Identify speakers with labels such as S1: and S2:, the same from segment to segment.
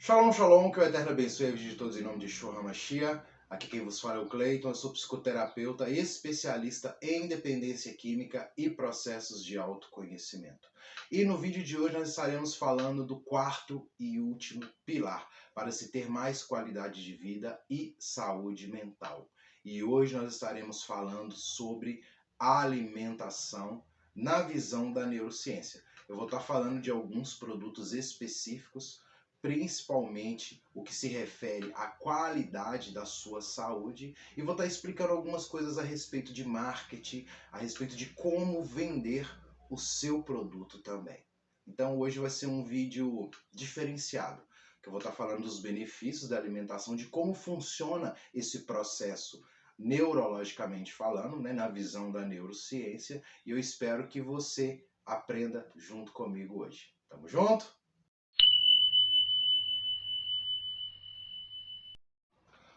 S1: Shalom, shalom, que o Eterno abençoe a vida de todos em nome de Yeshua HaMashiach. Aqui quem vos fala é o Cleiton, eu sou psicoterapeuta e especialista em dependência química e processos de autoconhecimento. E no vídeo de hoje nós estaremos falando do quarto e último pilar para se ter mais qualidade de vida e saúde mental. E hoje nós estaremos falando sobre a alimentação na visão da neurociência. Eu vou estar falando de alguns produtos específicos, principalmente o que se refere à qualidade da sua saúde, e vou estar explicando algumas coisas a respeito de marketing, a respeito de como vender o seu produto também. Então hoje vai ser um vídeo diferenciado, que eu vou estar falando dos benefícios da alimentação, de como funciona esse processo neurologicamente falando, na visão da neurociência, e eu espero que você aprenda junto comigo hoje. Tamo junto?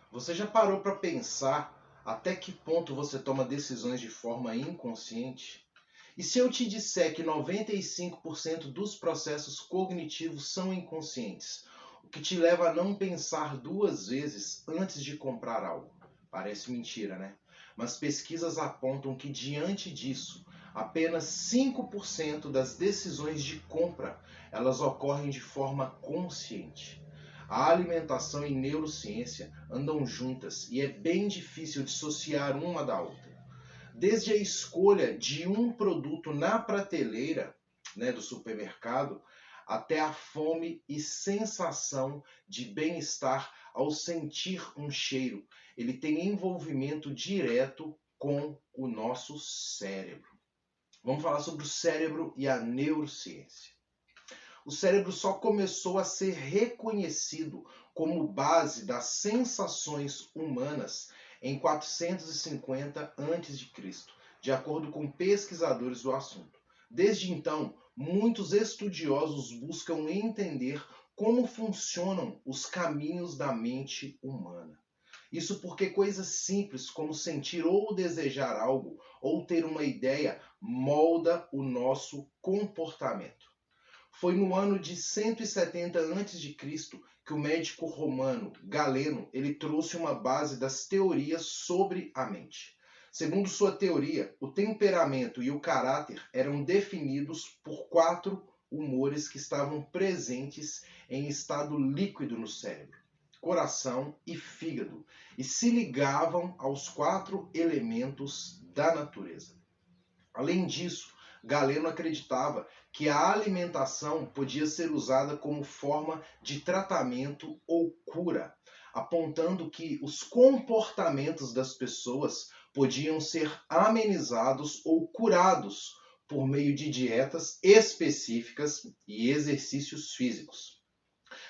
S1: Você já parou para pensar até que ponto você toma decisões de forma inconsciente? E se eu te disser que 95% dos processos cognitivos são inconscientes, o que te leva a não pensar duas vezes antes de comprar algo? Parece mentira, né? Mas pesquisas apontam que diante disso, apenas 5% das decisões de compra, elas ocorrem de forma consciente. A alimentação e neurociência andam juntas e é bem difícil dissociar uma da outra. Desde a escolha de um produto na prateleira, do supermercado, até a fome e sensação de bem-estar ao sentir um cheiro. Ele tem envolvimento direto com o nosso cérebro. Vamos falar sobre o cérebro e a neurociência. O cérebro só começou a ser reconhecido como base das sensações humanas em 450 a.C., de acordo com pesquisadores do assunto. Desde então, muitos estudiosos buscam entender como funcionam os caminhos da mente humana. Isso porque coisas simples como sentir ou desejar algo ou ter uma ideia molda o nosso comportamento. Foi no ano de 170 a.C. que o médico romano Galeno ele trouxe uma base das teorias sobre a mente. Segundo sua teoria, o temperamento e o caráter eram definidos por 4 humores que estavam presentes em estado líquido no cérebro, coração e fígado, e se ligavam aos 4 elementos da natureza. Além disso, Galeno acreditava que a alimentação podia ser usada como forma de tratamento ou cura, apontando que os comportamentos das pessoas podiam ser amenizados ou curados por meio de dietas específicas e exercícios físicos.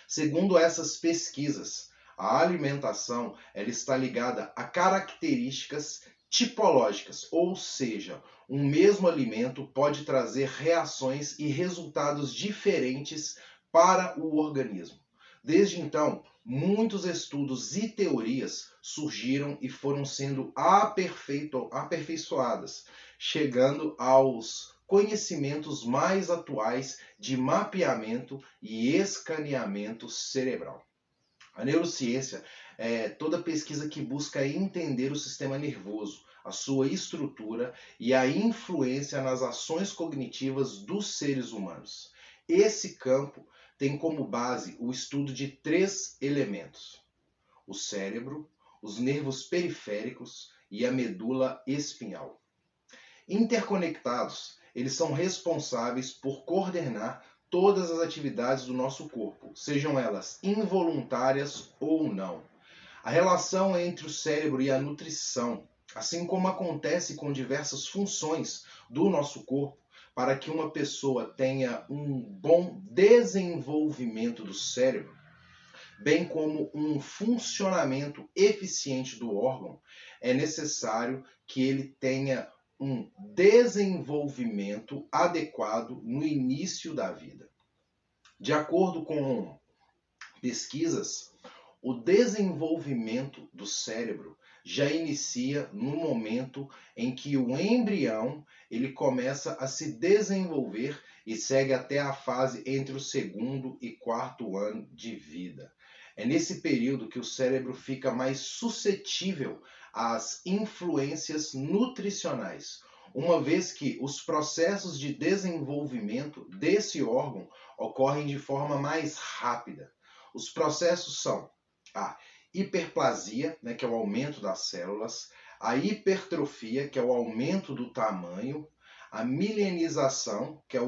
S1: Segundo essas pesquisas, a alimentação ela está ligada a características tipológicas, ou seja, um mesmo alimento pode trazer reações e resultados diferentes para o organismo. Desde então, muitos estudos e teorias surgiram e foram sendo aperfeiçoadas, chegando aos conhecimentos mais atuais de mapeamento e escaneamento cerebral. A neurociência é toda pesquisa que busca entender o sistema nervoso, a sua estrutura e a influência nas ações cognitivas dos seres humanos. Esse campo tem como base o estudo de 3 elementos: o cérebro, os nervos periféricos e a medula espinhal. Interconectados, eles são responsáveis por coordenar todas as atividades do nosso corpo, sejam elas involuntárias ou não. A relação entre o cérebro e a nutrição, assim como acontece com diversas funções do nosso corpo, para que uma pessoa tenha um bom desenvolvimento do cérebro, bem como um funcionamento eficiente do órgão, é necessário que ele tenha um desenvolvimento adequado no início da vida. De acordo com pesquisas, o desenvolvimento do cérebro já inicia no momento em que o embrião ele começa a se desenvolver e segue até a fase entre o segundo e quarto ano de vida. É nesse período que o cérebro fica mais suscetível às influências nutricionais, uma vez que os processos de desenvolvimento desse órgão ocorrem de forma mais rápida. Os processos são a hiperplasia, que é o aumento das células, a hipertrofia, que é o aumento do tamanho, a milenização, que é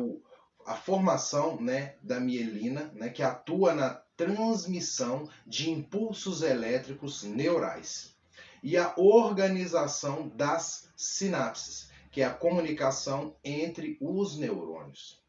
S1: a formação da mielina, que atua na transmissão de impulsos elétricos neurais, e a organização das sinapses, que é a comunicação entre os neurônios.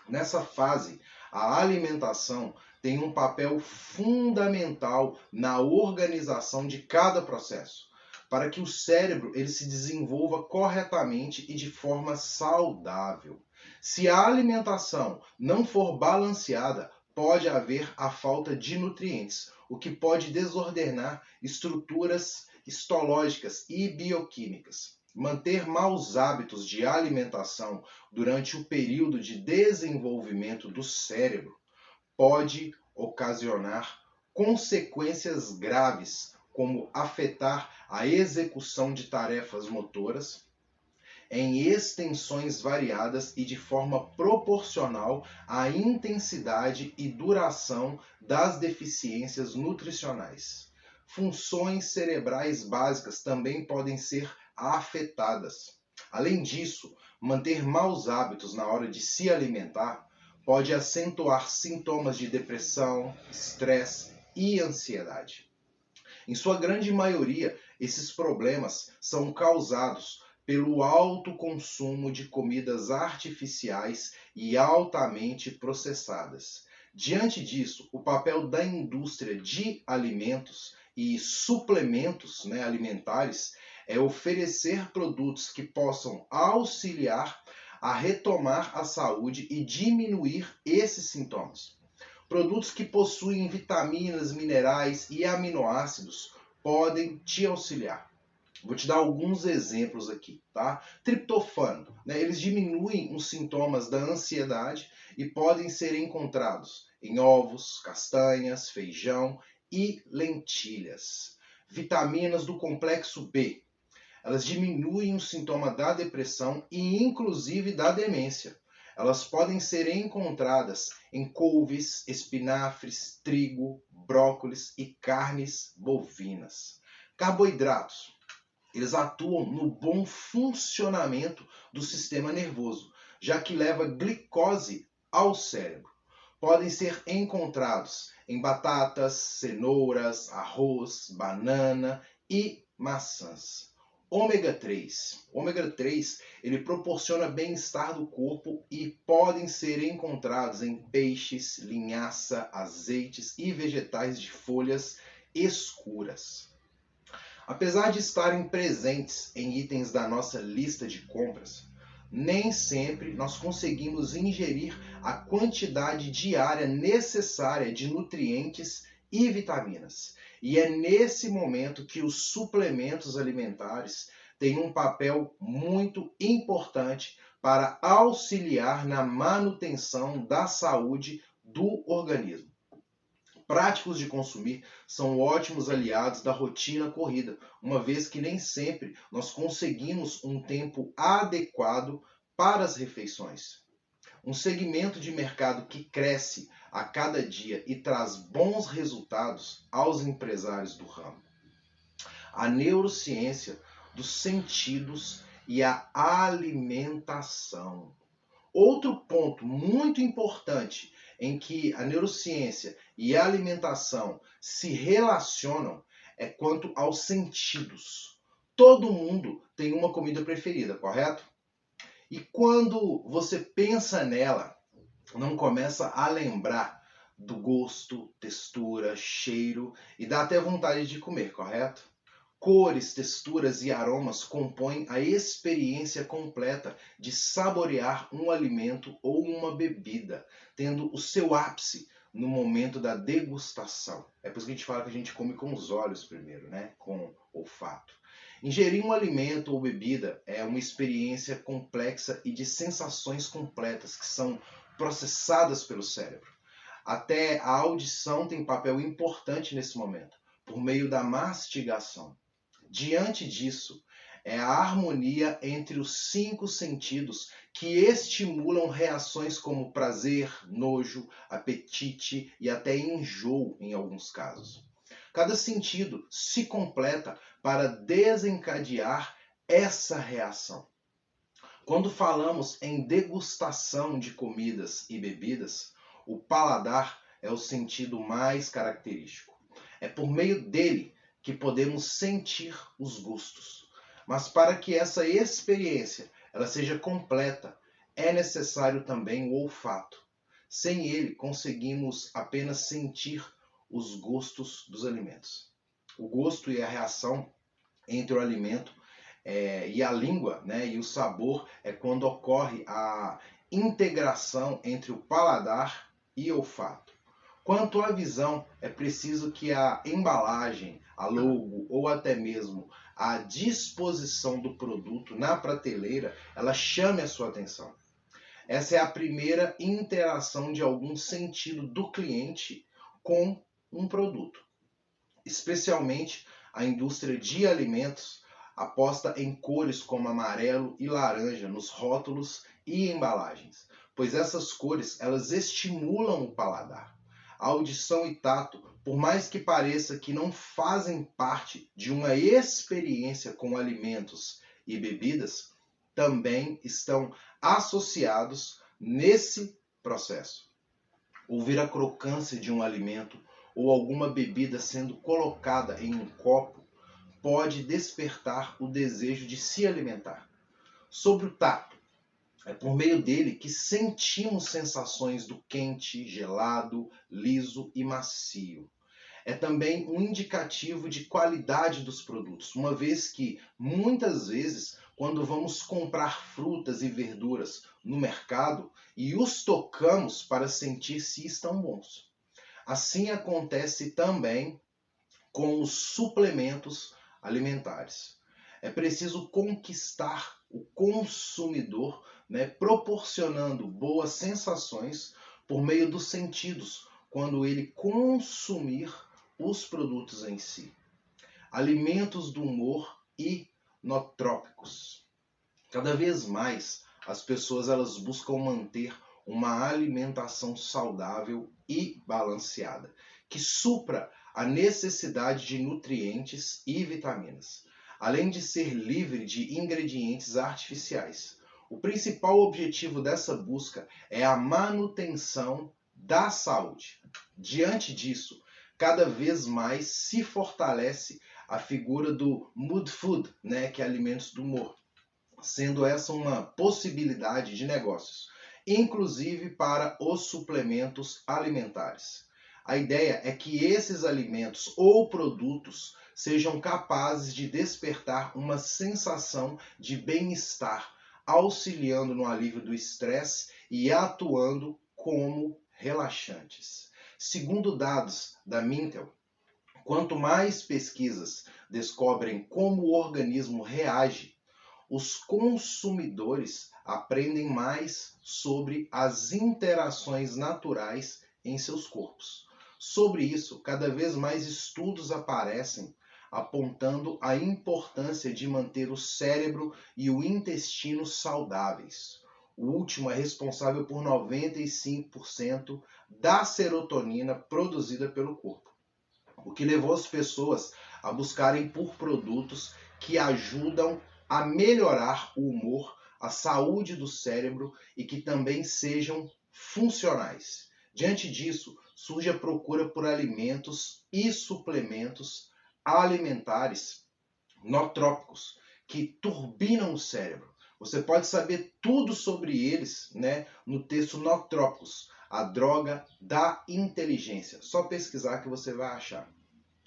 S1: Nessa fase, a alimentação tem um papel fundamental na organização de cada processo, para que o cérebro ele se desenvolva corretamente e de forma saudável. Se a alimentação não for balanceada, pode haver a falta de nutrientes, o que pode desordenar estruturas histológicas e bioquímicas. Manter maus hábitos de alimentação durante o período de desenvolvimento do cérebro pode ocasionar consequências graves, como afetar a execução de tarefas motoras em extensões variadas e de forma proporcional à intensidade e duração das deficiências nutricionais. Funções cerebrais básicas também podem ser afetadas. Além disso, manter maus hábitos na hora de se alimentar pode acentuar sintomas de depressão, estresse e ansiedade. Em sua grande maioria, esses problemas são causados pelo alto consumo de comidas artificiais e altamente processadas. Diante disso, o papel da indústria de alimentos e suplementos alimentares é oferecer produtos que possam auxiliar a retomar a saúde e diminuir esses sintomas. Produtos que possuem vitaminas, minerais e aminoácidos podem te auxiliar. Vou te dar alguns exemplos aqui, tá? Triptofano, eles diminuem os sintomas da ansiedade e podem ser encontrados em ovos, castanhas, feijão e lentilhas. Vitaminas do complexo B, elas diminuem o sintoma da depressão e inclusive da demência. Elas podem ser encontradas em couves, espinafres, trigo, brócolis e carnes bovinas. Carboidratos, eles atuam no bom funcionamento do sistema nervoso, já que leva glicose ao cérebro. Podem ser encontrados em batatas, cenouras, arroz, banana e maçãs. Ômega 3. O ômega 3 ele proporciona bem-estar do corpo e podem ser encontrados em peixes, linhaça, azeites e vegetais de folhas escuras. Apesar de estarem presentes em itens da nossa lista de compras, nem sempre nós conseguimos ingerir a quantidade diária necessária de nutrientes e vitaminas. E é nesse momento que os suplementos alimentares têm um papel muito importante para auxiliar na manutenção da saúde do organismo. Práticos de consumir são ótimos aliados da rotina corrida, uma vez que nem sempre nós conseguimos um tempo adequado para as refeições. Um segmento de mercado que cresce a cada dia e traz bons resultados aos empresários do ramo. A neurociência dos sentidos e a alimentação. Outro ponto muito importante em que a neurociência e a alimentação se relacionam é quanto aos sentidos. Todo mundo tem uma comida preferida, correto? E quando você pensa nela, não começa a lembrar do gosto, textura, cheiro e dá até vontade de comer, correto? Cores, texturas e aromas compõem a experiência completa de saborear um alimento ou uma bebida, tendo o seu ápice no momento da degustação. É por isso que a gente fala que a gente come com os olhos primeiro, com olfato. Ingerir um alimento ou bebida é uma experiência complexa e de sensações completas que são processadas pelo cérebro. Até a audição tem papel importante nesse momento, por meio da mastigação. Diante disso, é a harmonia entre os 5 sentidos que estimulam reações como prazer, nojo, apetite e até enjoo em alguns casos. Cada sentido se completa para desencadear essa reação. Quando falamos em degustação de comidas e bebidas, o paladar é o sentido mais característico. É por meio dele que podemos sentir os gostos. Mas para que essa experiência ela seja completa, é necessário também o olfato. Sem ele, conseguimos apenas sentir os gostos dos alimentos. O gosto e a reação entre o alimento e a língua, né, e o sabor é quando ocorre a integração entre o paladar e o olfato. Quanto à visão, é preciso que a embalagem, a logo ou até mesmo a disposição do produto na prateleira, ela chame a sua atenção. Essa é a primeira interação de algum sentido do cliente com um produto. Especialmente a indústria de alimentos aposta em cores como amarelo e laranja nos rótulos e embalagens, pois essas cores elas estimulam o paladar. A audição e tato, por mais que pareça que não fazem parte de uma experiência com alimentos e bebidas, também estão associados nesse processo. Ouvir a crocância de um alimento ou alguma bebida sendo colocada em um copo pode despertar o desejo de se alimentar. Sobre o tato, é por meio dele que sentimos sensações do quente, gelado, liso e macio. É também um indicativo de qualidade dos produtos, uma vez que, muitas vezes, quando vamos comprar frutas e verduras no mercado e os tocamos para sentir se estão bons. Assim acontece também com os suplementos alimentares. É preciso conquistar o consumidor, né, proporcionando boas sensações por meio dos sentidos, quando ele consumir os produtos em si. Alimentos do humor e nootrópicos. Cada vez mais as pessoas elas buscam manter uma alimentação saudável e balanceada, que supra a necessidade de nutrientes e vitaminas, além de ser livre de ingredientes artificiais. O principal objetivo dessa busca é a manutenção da saúde. Diante disso, cada vez mais se fortalece a figura do mood food, né, que é alimentos do humor, sendo essa uma possibilidade de negócios, inclusive para os suplementos alimentares. A ideia é que esses alimentos ou produtos sejam capazes de despertar uma sensação de bem-estar, auxiliando no alívio do estresse e atuando como relaxantes. Segundo dados da Mintel, quanto mais pesquisas descobrem como o organismo reage, os consumidores aprendem mais sobre as interações naturais em seus corpos. Sobre isso, cada vez mais estudos aparecem apontando a importância de manter o cérebro e o intestino saudáveis. O último é responsável por 95% da serotonina produzida pelo corpo, o que levou as pessoas a buscarem por produtos que ajudam a melhorar o humor, a saúde do cérebro e que também sejam funcionais. Diante disso, surge a procura por alimentos e suplementos alimentares nootrópicos que turbinam o cérebro. Você pode saber tudo sobre eles, né, no texto Nootrópicos, a droga da inteligência. Só pesquisar que você vai achar.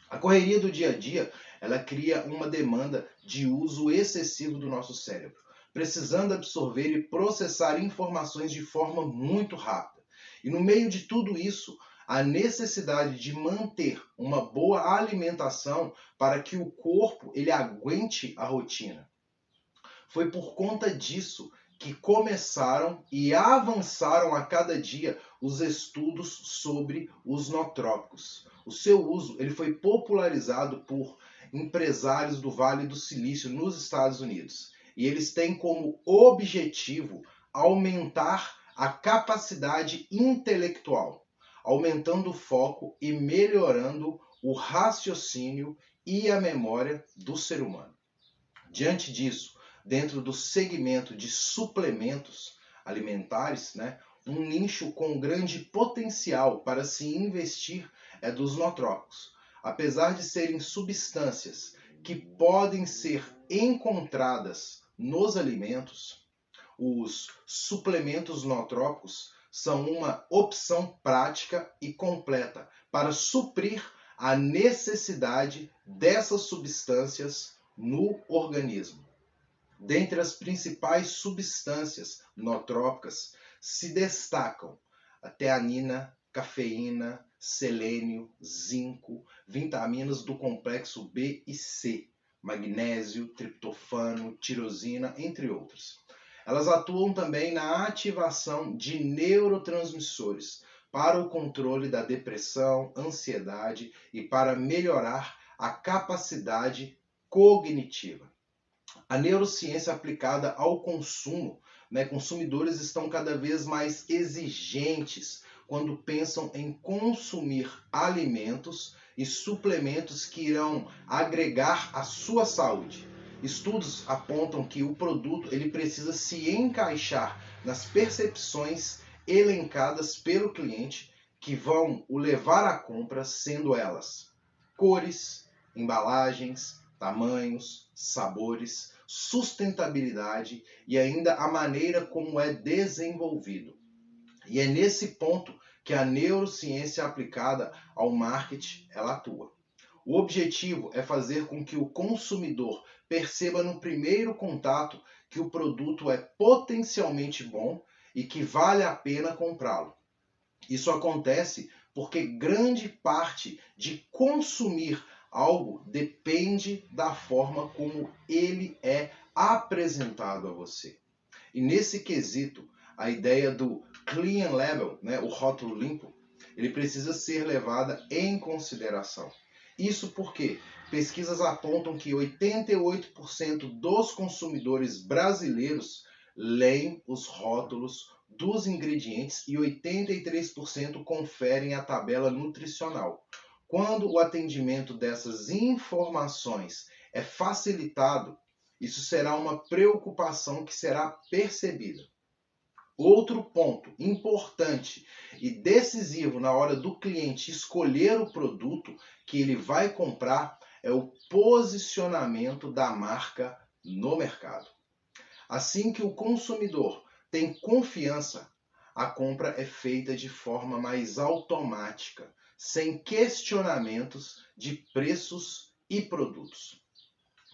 S1: A correria do dia a dia, ela cria uma demanda de uso excessivo do nosso cérebro, precisando absorver e processar informações de forma muito rápida. E no meio de tudo isso, a necessidade de manter uma boa alimentação para que o corpo ele aguente a rotina. Foi por conta disso que começaram e avançaram a cada dia os estudos sobre os nootrópicos. O seu uso ele foi popularizado por empresários do Vale do Silício nos Estados Unidos. E eles têm como objetivo aumentar a capacidade intelectual, aumentando o foco e melhorando o raciocínio e a memória do ser humano. Diante disso, dentro do segmento de suplementos alimentares, um nicho com grande potencial para se investir é dos nootrópicos. Apesar de serem substâncias que podem ser encontradas nos alimentos, os suplementos nootrópicos são uma opção prática e completa para suprir a necessidade dessas substâncias no organismo. Dentre as principais substâncias nootrópicas se destacam a teanina, cafeína, selênio, zinco, vitaminas do complexo B e C, magnésio, triptofano, tirosina, entre outros. Elas atuam também na ativação de neurotransmissores para o controle da depressão, ansiedade e para melhorar a capacidade cognitiva. A neurociência aplicada ao consumo, consumidores estão cada vez mais exigentes quando pensam em consumir alimentos e suplementos que irão agregar à sua saúde. Estudos apontam que o produto ele precisa se encaixar nas percepções elencadas pelo cliente que vão o levar à compra, sendo elas cores, embalagens, tamanhos, sabores, sustentabilidade e ainda a maneira como é desenvolvido. E é nesse ponto que a neurociência aplicada ao marketing ela atua. O objetivo é fazer com que o consumidor perceba no primeiro contato que o produto é potencialmente bom e que vale a pena comprá-lo. Isso acontece porque grande parte de consumir algo depende da forma como ele é apresentado a você. E nesse quesito, a ideia do clean label, o rótulo limpo, ele precisa ser levada em consideração. Isso porque pesquisas apontam que 88% dos consumidores brasileiros leem os rótulos dos ingredientes e 83% conferem a tabela nutricional. Quando o atendimento dessas informações é facilitado, isso será uma preocupação que será percebida. Outro ponto importante e decisivo na hora do cliente escolher o produto que ele vai comprar é o posicionamento da marca no mercado. Assim que o consumidor tem confiança, a compra é feita de forma mais automática, sem questionamentos de preços e produtos.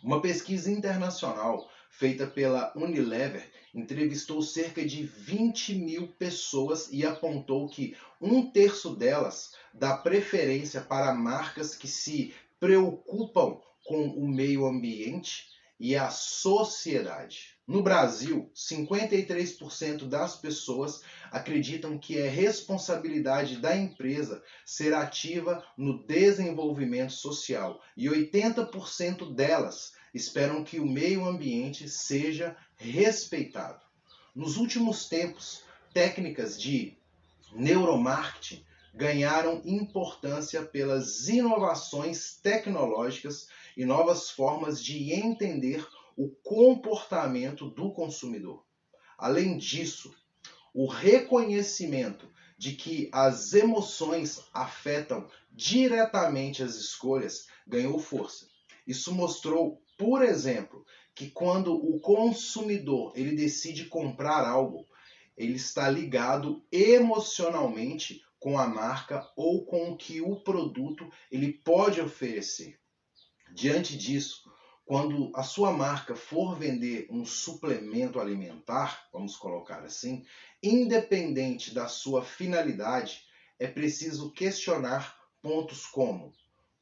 S1: Uma pesquisa internacional feita pela Unilever entrevistou cerca de 20 mil pessoas e apontou que 1/3 delas dá preferência para marcas que se preocupam com o meio ambiente e a sociedade. No Brasil, 53% das pessoas acreditam que é responsabilidade da empresa ser ativa no desenvolvimento social e 80% delas esperam que o meio ambiente seja respeitado. Nos últimos tempos, técnicas de neuromarketing ganharam importância pelas inovações tecnológicas e novas formas de entender o comportamento do consumidor. Além disso, o reconhecimento de que as emoções afetam diretamente as escolhas ganhou força. Isso mostrou, por exemplo, que quando o consumidor ele decide comprar algo, ele está ligado emocionalmente com a marca ou com o que o produto ele pode oferecer. Diante disso, quando a sua marca for vender um suplemento alimentar, vamos colocar assim, independente da sua finalidade, é preciso questionar pontos como: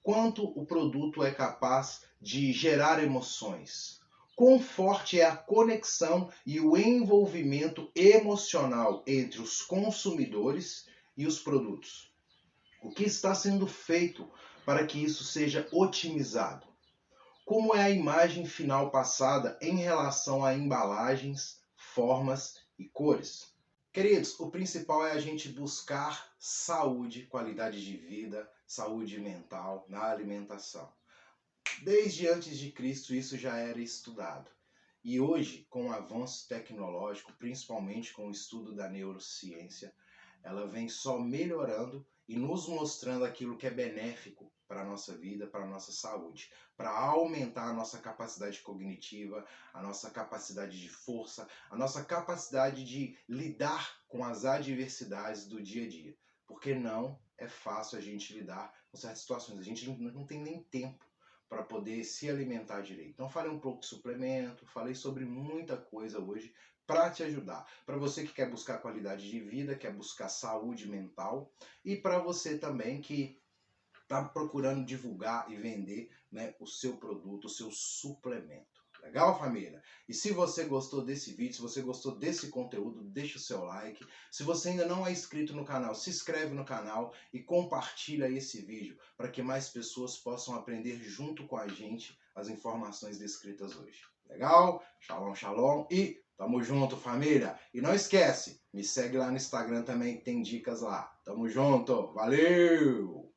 S1: quanto o produto é capaz de gerar emoções? Quão forte é a conexão e o envolvimento emocional entre os consumidores e os produtos? O que está sendo feito para que isso seja otimizado? Como é a imagem final passada em relação a embalagens, formas e cores? Queridos, o principal é a gente buscar saúde, qualidade de vida, saúde mental na alimentação. Desde antes de Cristo isso já era estudado. E hoje, com o avanço tecnológico, principalmente com o estudo da neurociência, ela vem só melhorando e nos mostrando aquilo que é benéfico para a nossa vida, para a nossa saúde, para aumentar a nossa capacidade cognitiva, a nossa capacidade de força, a nossa capacidade de lidar com as adversidades do dia a dia. Porque não é fácil a gente lidar com certas situações, a gente não tem nem tempo para poder se alimentar direito. Então falei um pouco de suplemento, falei sobre muita coisa hoje para te ajudar. Para você que quer buscar qualidade de vida, quer buscar saúde mental e para você também que está procurando divulgar e vender, né, o seu produto, o seu suplemento. Legal, família? E se você gostou desse vídeo, se você gostou desse conteúdo, deixa o seu like. Se você ainda não é inscrito no canal, se inscreve no canal e compartilha esse vídeo para que mais pessoas possam aprender junto com a gente as informações descritas hoje. Legal? Shalom, shalom e tamo junto, família! E não esquece, me segue lá no Instagram também, tem dicas lá. Tamo junto, valeu!